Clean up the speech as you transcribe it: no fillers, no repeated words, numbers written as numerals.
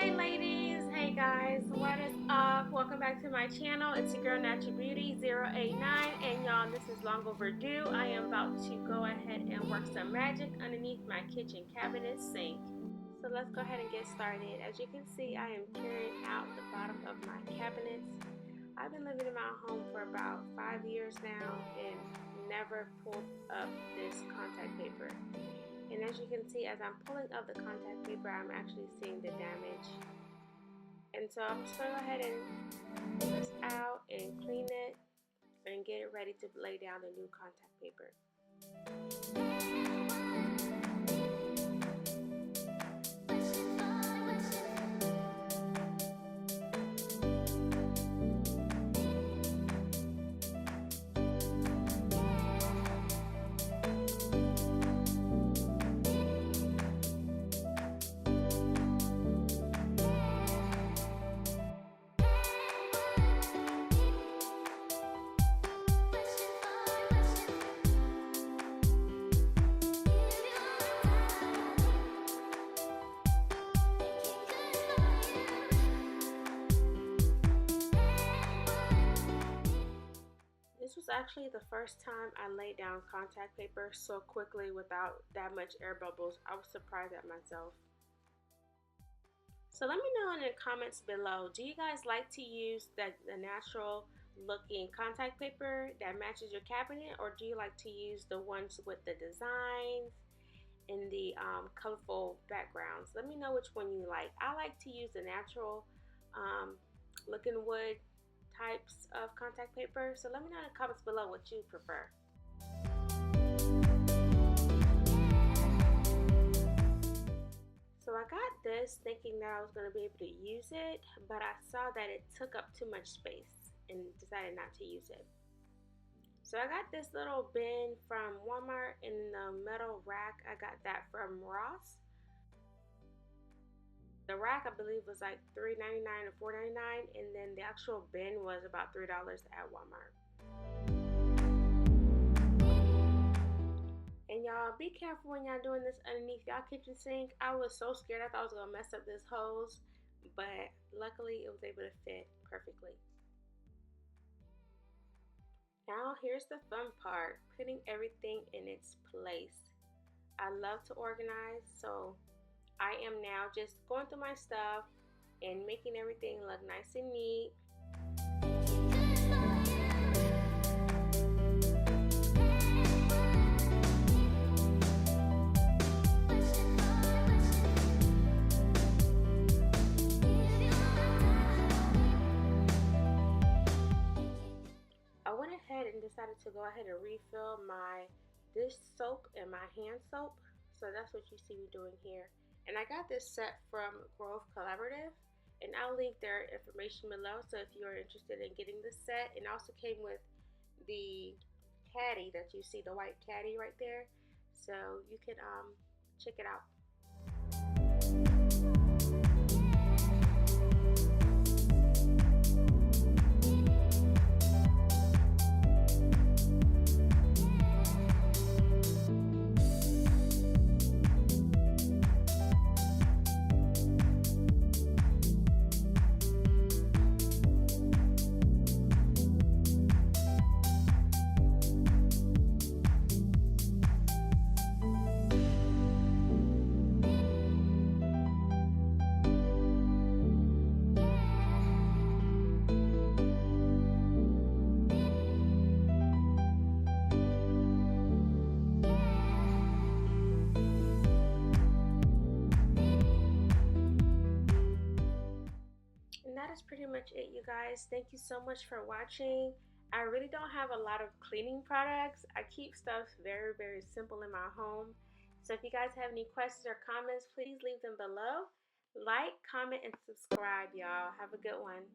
Hey ladies, hey guys, what is up? Welcome back to my channel. It's your girl Natural Beauty 089, and y'all, this is long overdue. I am about to go ahead and work some magic underneath my kitchen cabinet sink. So let's go ahead and get started. As you can see, I am carrying out the bottom of my cabinets. I've been living in my home for about 5 years now and never pulled up this contact paper. And as you can see, as I'm pulling up the contact paper, I'm actually seeing the damage. And so I'm just going to go ahead and pull this out and clean it and get it ready to lay down the new contact paper. This was actually the first time I laid down contact paper so quickly without that much air bubbles. I was surprised at myself. So let me know in the comments below, do you guys like to use the natural looking contact paper that matches your cabinet, or do you like to use the ones with the designs and the colorful backgrounds? Let me know which one you like. I like to use the natural looking wood types of contact paper, so let me know in the comments below what you prefer. So I got this thinking that I was going to be able to use it, but I saw that it took up too much space and decided not to use it. So I got this little bin from Walmart in the metal rack. I got that from Ross. The rack I believe was like $3.99 or $4.99, and then the actual bin was about $3 at Walmart. And y'all, be careful when y'all doing this underneath y'all kitchen sink. I was so scared. I thought I was gonna mess up this hose, but luckily it was able to fit perfectly. Now here's the fun part, putting everything in its place. I love to organize, so I am now just going through my stuff and making everything look nice and neat. I went ahead and decided to go ahead and refill my dish soap and my hand soap. So that's what you see me doing here. And I got this set from Grove Collaborative, and I'll link their information below. So if you're interested in getting this set, it also came with the caddy that you see, the white caddy right there. So you can check it out. And that is pretty much it, you guys. Thank you so much for watching. I really don't have a lot of cleaning products. I keep stuff very, very simple in my home. So if you guys have any questions or comments, please leave them below. Like, comment, and subscribe, y'all. Have a good one.